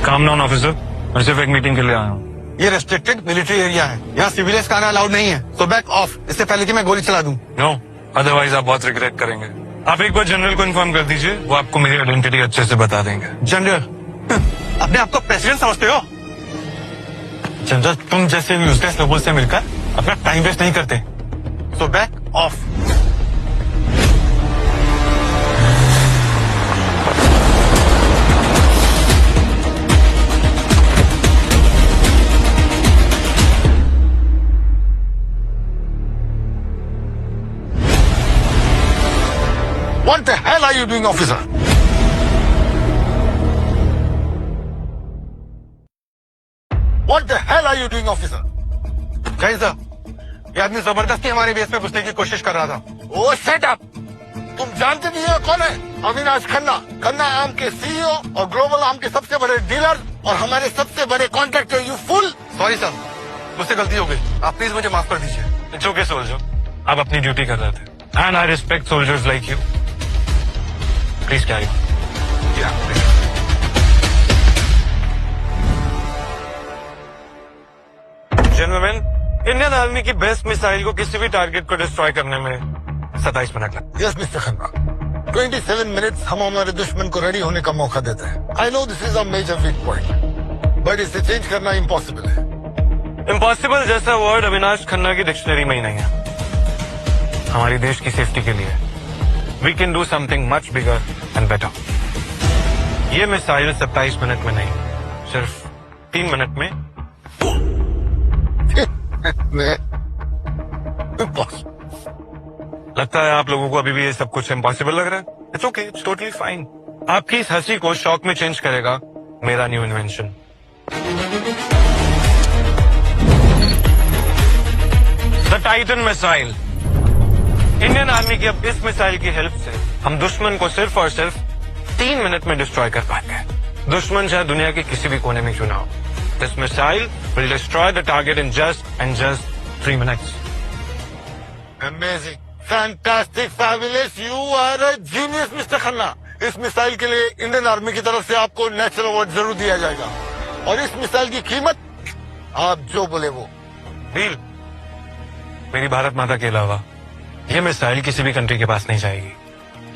Calm down officer, मैं सिर्फ एक मीटिंग के लिए आया हूँ। ये रेस्ट्रिक्टेड मिलिट्री एरिया है, यहाँ सिविलियंस का आना अलाउड नहीं है, तो बैक ऑफ, इससे पहले कि मैं गोली चला दूं। नो, अदरवाइज आप बहुत रिग्रेट करेंगे। आप एक बार जनरल को इन्फॉर्म कर दीजिए, वो आपको मेरी आइडेंटिटी अच्छे से बता देंगे। जनरल, अपने आप को प्रेसिडेंट समझते हो? जनरल, तुम जैसे यूजलेस लोगों से मिलकर अपना टाइम वेस्ट नहीं करते, so back of. What the hell are you doing, officer? What the hell are you doing, officer? कहीं सर, ये आदमी जबरदस्ती हमारे बेस में घुसने की कोशिश कर रहा था। Oh, shut up! तुम जानते नहीं हो कौन है? अविनाश खन्ना, खन्ना आर्म के सीईओ और ग्लोबल आर्म के सबसे बड़े डीलर और हमारे सबसे बड़े contractor. You full. Sorry sir, मुझसे गलती हो गई, आप प्लीज मुझे माफ कर दीजिए। इट्स ओके सोल्जर, आप अपनी ड्यूटी कर रहे थे। And I respect soldiers like you. Please carry on. Gentleman, Indian army की बेस्ट मिसाइल को किसी भी टारगेट को डिस्ट्रॉय करने में 27 मिनट लगते हैं। यस मिस्टर खन्ना, 27 मिनट्स हम हमारे दुश्मन को रेडी होने का मौका देते हैं। I know this is a major weak point, but इसे चेंज करना इम्पॉसिबल है। इम्पॉसिबल जैसा वर्ड अविनाश खन्ना की डिक्शनरी में ही नहीं है। हमारी देश की सेफ्टी के लिए we can do something much bigger and better. ये मिसाइल 27 मिनट में नहीं, सिर्फ 3 मिनट में। लगता है आप लोगों को अभी भी ये सब कुछ इम्पॉसिबल लग रहा है। It's okay, it's totally fine. आपकी इस हंसी को शौक में चेंज करेगा मेरा new invention, the Titan missile. Indian army की अब इस मिसाइल की हेल्प से हम दुश्मन को सिर्फ और सिर्फ 3 मिनट में डिस्ट्रॉय कर पाएंगे, दुश्मन चाहे दुनिया के किसी भी कोने में क्यों ना हो। This missile will destroy the target in just 3 minutes. Amazing, fantastic, fabulous, you are a genius mister Khanna. इस मिसाइल के लिए इंडियन आर्मी की तरफ से आपको नेशनल अवार्ड जरूर दिया जाएगा, और इस मिसाइल की कीमत आप जो बोले वो। डील। मेरी भारत माता के अलावा ये मिसाइल किसी भी कंट्री के पास नहीं जाएगी।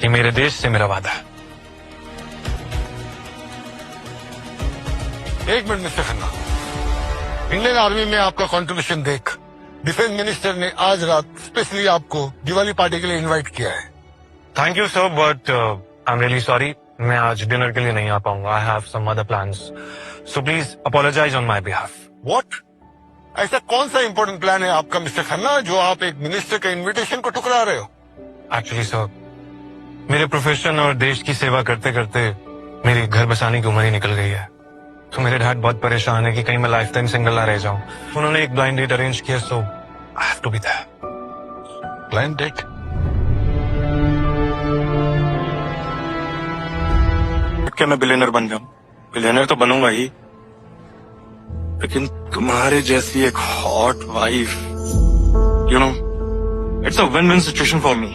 ये मेरे देश से मेरा वादा है। एक minute mister Khanna, Indian army में आपका कंट्रीब्यूशन देख डिफेंस मिनिस्टर ने आज रात स्पेशली आपको दिवाली पार्टी के लिए इनवाइट किया है। Thank you sir, but I am really sorry, मैं आज डिनर के लिए नहीं आ पाऊंगा। I have some other plans, so please apologise on my behalf. What? ऐसा कौन सा इंपॉर्टेंट प्लान है आपका मिस्टर खन्ना, जो आप एक मिनिस्टर के इनविटेशन को ठुकरा रहे हो? एक्चुअली सर, मेरे प्रोफेशन और देश की सेवा करते करते मेरी घर बसाने की उम्र ही निकल गई है। तो मेरे डैड बहुत परेशान है कि कहीं मैं लाइफ टाइम सिंगल ना रह जाऊं। उन्होंने एक ब्लाइंड डेट अरेंज किया, so I have to be there. Blind date? क्या मैं बिलियनर बन जाऊं? बिलियनर तो बनूंगा ही, लेकिन तुम्हारे जैसी एक hot wife, you know, it's a win win situation for me.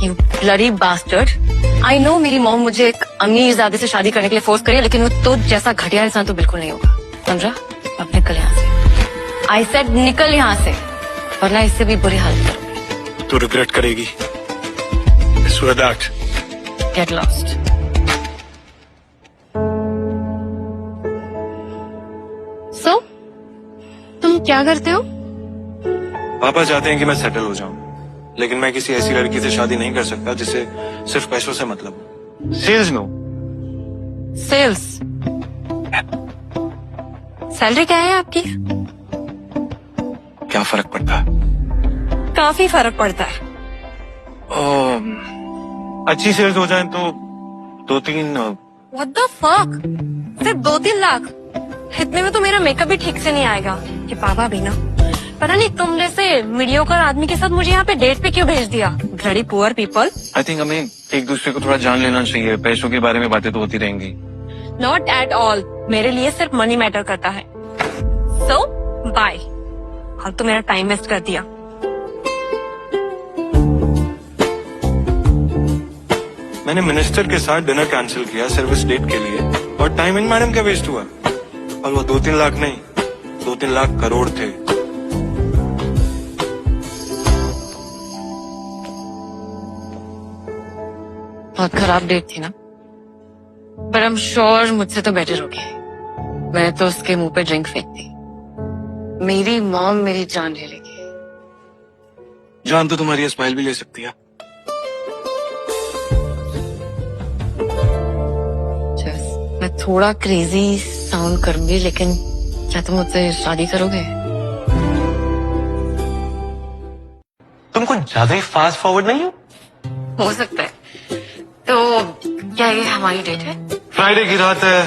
You bloody bastard! I know मेरी मॉम मुझे एक अमीरजादे से शादी करने के लिए फोर्स करी, लेकिन वो तो जैसा घटिया इंसान तो बिल्कुल नहीं होगा। समझा? अब निकल यहाँ से। I said निकल यहाँ से, वरना इससे भी बुरी हालत करूंगी। तू रिग्रेट करेगी। I swear that. Get lost. So, तुम क्या करते हो? पापा चाहते हैं कि मैं सेटल हो जाऊं, लेकिन मैं किसी ऐसी लड़की से शादी नहीं कर सकता जिसे सिर्फ पैसों से मतलब हो। सेल्स में हो। सेल्स? सैलरी क्या है आपकी? क्या फर्क पड़ता है? काफी फर्क पड़ता है। अच्छी सेल्स हो जाए तो 2-3। What the fuck? सिर्फ 2-3 लाख? इतने में तो मेरा मेकअप भी ठीक से नहीं आएगा। ये पापा भी ना, पता नहीं तुम जैसे मीडियोकर आदमी के साथ मुझे यहाँ पे डेट पे क्यों भेज दिया? Bloody poor people. I think हमें एक दूसरे को थोड़ा जान लेना चाहिए। पैसों के बारे में बातें तो होती रहेंगी। नॉट एट ऑल, मेरे लिए सिर्फ मनी मैटर करता है। सो बाय। अब तो मेरा टाइम वेस्ट कर दिया। मैंने मिनिस्टर के साथ डिनर कैंसिल किया सर्विस डेट के लिए और टाइम इन मैडम का वेस्ट हुआ। और वो 2-3 लाख नहीं, 2-3 लाख करोड़ थे। बहुत खराब डेट थी ना, पर I'm श्योर मुझसे तो बेटर होगी। मैं तो उसके मुंह पे ड्रिंक फेंकती। मेरी मॉम मेरी जान ले लेगी। जान तो तुम्हारी स्माइल भी ले सकती है। मैं थोड़ा क्रेजी साउंड करूंगी, लेकिन क्या तुम मुझसे शादी करोगे? तुम कुछ ज्यादा ही फास्ट फॉरवर्ड नहीं हो सकता है। तो क्या ये हमारी डेट है? फ्राइडे की रात है,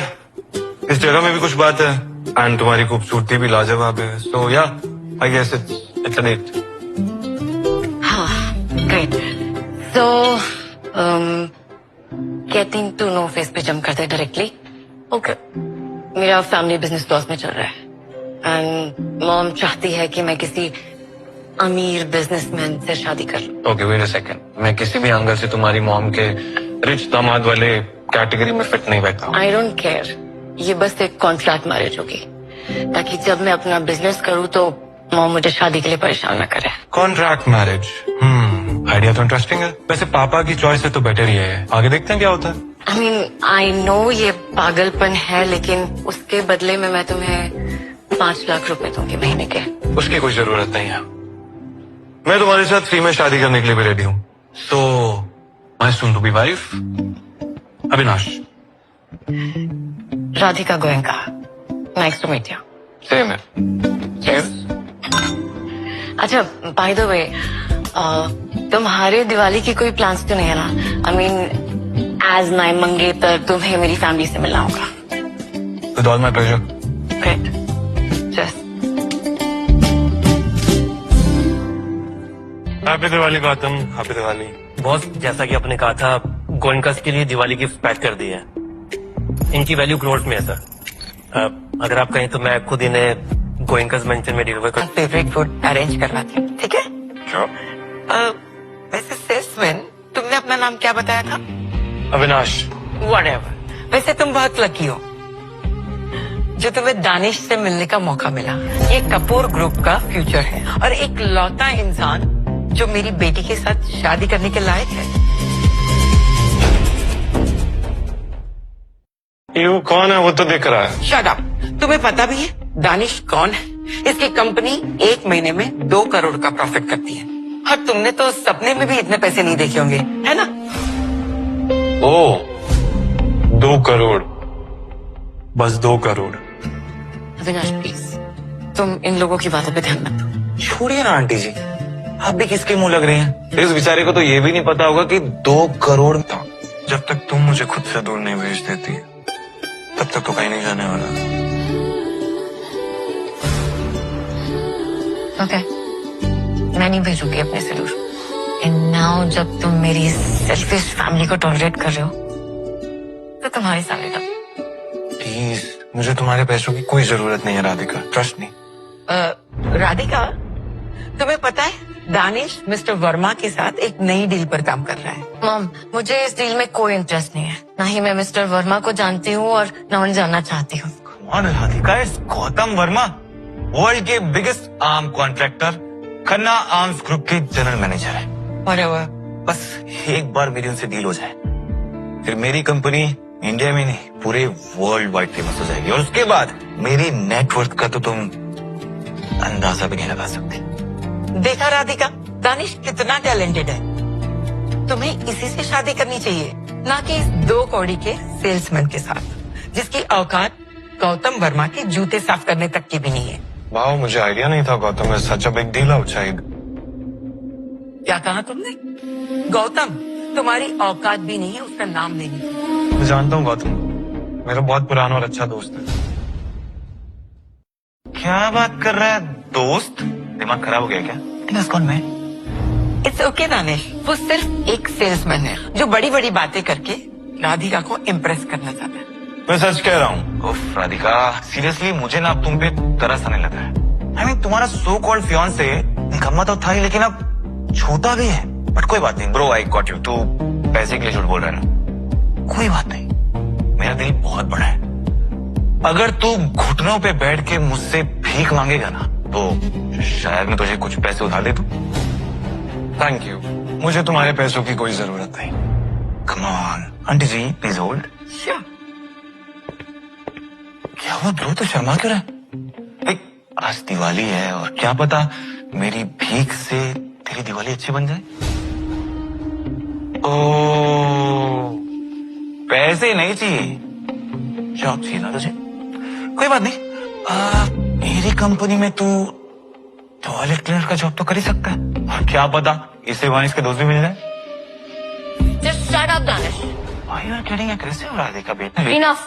इस जगह में भी कुछ बात है एंड तुम्हारी खूबसूरती भी लाजवाब है। So yeah I guess it's a date. हाँ, great. So getting to know face पे जंप करते डायरेक्टली। ओके, मेरा फैमिली बिजनेस लॉस में चल रहा है एंड मॉम चाहती है कि मैं किसी अमीर बिजनेसमैन से शादी कर लूं। ओके वेट अ सेकंड, मैं किसी भी एंगल से तुम्हारी मॉम के रिच दामाद वाले कैटेगरी में फिट नहीं बैठता। आई डोंट केयर, ये बस एक कॉन्ट्रैक्ट मैरिज होगी, ताकि जब मैं अपना बिजनेस करूं तो मॉम मुझे शादी के लिए परेशान न करे। कॉन्ट्रैक्ट मैरिज, आइडिया तो इंटरेस्टिंग है। वैसे पापा की चॉइस है तो बेटर ही है, आगे देखते हैं क्या होता है। आई मीन आई नो ये पागलपन है, लेकिन उसके बदले में मैं तुम्हें 5 लाख रुपए दूंगी महीने के। उसकी कोई जरूरत नहीं है, मैं तुम्हारे साथ फ्री में शादी करने के लिए भी रेडी हूँ। So my soon to be wife Avinash. Radhika Goenka, nice to meet you. Same है। अच्छा, बाय द वे, तुम्हारे दिवाली की कोई प्लान्स तो नहीं है ना? आई मीन एज माय मंगेतर तुम्हें मेरी फैमिली से मिलना होगा। With all my pleasure. Great, just happy Diwali Gautam, happy Diwali. Boss, जैसा कि आपने कहा था, गोयनकास के लिए दिवाली गिफ्ट पैक कर दिए हैं। इनकी वैल्यू करोड़ में है सर। अगर आप कहें तो मैं खुद इन्हें गोयनकास मेंशन में डिलीवर कर। फेवरेट फूड अरेंज करवाती हूँ, ठीक है? क्या? वैसे सेल्समैन, तुमने अपना नाम क्या बताया था? अविनाश। व्हाटएवर। वैसे तुम बहुत लकी हो जो तुम्हें दानिश से मिलने का मौका मिला। ये कपूर ग्रुप का फ्यूचर है और एक लौता इंसान जो मेरी बेटी के साथ शादी करने के लायक है। यू कौन है वो तो दिख रहा है। Shut up. तुम्हें पता भी है दानिश कौन है? इसकी कंपनी 1 महीने में 2 करोड़ का प्रॉफिट करती है और तुमने तो सपने में भी इतने पैसे नहीं देखे होंगे, है ना? ओ 2 करोड़, बस 2 करोड़। अविनाश प्लीज, तुम इन लोगों की बातों पे ध्यान मत दो। छोड़िए ना आंटी जी, आप भी किसके मुंह लग रही हैं? इस बेचारे को तो ये भी नहीं पता होगा कि 2 करोड़ था। जब तक तुम मुझे खुद से दूर नहीं भेज देती तब तक तो कहीं नहीं जाने वाला। ओके, मैं नहीं भेजूंगी अपने से दूर। एंड नाउ जब तुम मेरी सेल्फिश फैमिली को टॉलरेट कर रहे हो तो तुम्हारी सामने तक। प्लीज, मुझे तुम्हारे पैसों की कोई जरूरत नहीं है राधिका, ट्रस्ट नहीं। राधिका, तुम्हें पता है दानिश मिस्टर वर्मा के साथ एक नई डील पर काम कर रहा है। मॉम, मुझे इस डील में कोई इंटरेस्ट नहीं है। ना ही मैं मिस्टर वर्मा को जानती हूँ और ना उन्हें जानना चाहती हूँ। कौन राधिका? इस गौतम वर्मा वर्ल्ड के biggest arm contractor Khanna arms group के जनरल मैनेजर है। व्हाटएवर। बस एक बार मेरी उनसे डील हो जाए, फिर मेरी कंपनी इंडिया में नहीं पूरे वर्ल्ड वाइड फेमस हो जाएगी और उसके बाद मेरी नेटवर्थ का तो तुम अंदाजा भी नहीं लगा सकते। देखा राधिका, दानिश कितना टैलेंटेड है। तुम्हें इसी से शादी करनी चाहिए, ना कि इस 2 कौड़ी के सेल्समैन के साथ जिसकी औकात गौतम वर्मा के जूते साफ करने तक की भी नहीं है। वाह, मुझे आइडिया नहीं था Gautam is such a big deal outside. क्या कहा तुमने? गौतम तुम्हारी औकात भी नहीं है उसका नाम लेने की। मैं जानता हूँ गौतम, मेरा बहुत पुराना और अच्छा दोस्त है। क्या बात कर रहा है दोस्त? दिमाग खराब हो गया क्या? इनस कौन मैं? इट्स ओके दानिश, वो सिर्फ एक सेल्समैन है जो बड़ी बड़ी बातें करके राधिका को इम्प्रेस करना चाहता है। मैं सच कह रहा हूँ। उफ राधिका, सीरियसली मुझे ना अब तुम पे तरस आने लगा है। आई मीन तुम्हारा सो कॉल्ड फियांसे निकम्मा तो था ही, लेकिन अब छोटा भी है। बट कोई बात नहीं ब्रो, आई गॉट यू। तू पैसे के लिए झूठ बोल रहा है ना, कोई बात नहीं, मेरा दिल बहुत बड़ा है। अगर तू घुटनों पे बैठ के मुझसे भीख मांगेगा ना, तो शायद मैं तुझे कुछ पैसे उधार दे दूं। Thank you. मुझे तुम्हारे पैसों की कोई जरूरत नहीं। Come on aunty ji, please hold. क्या हुआ ब्रो, तो शर्मा क्यों रहा? देख, आज दिवाली है और क्या पता मेरी भीख से तेरी दिवाली अच्छी बन जाए। ओ, पैसे नहीं चाहिए, जॉब चाहिए ना तुझे? कोई बात नहीं, मेरी कंपनी में तू टॉयलेट क्लीनर का जॉब तो कर ही सकता है, और क्या पता इससे वहां इसके दोस्त भी मिल जाए। Just shut up, Danish. Why you are getting aggressive, Radhika बेटा? Enough.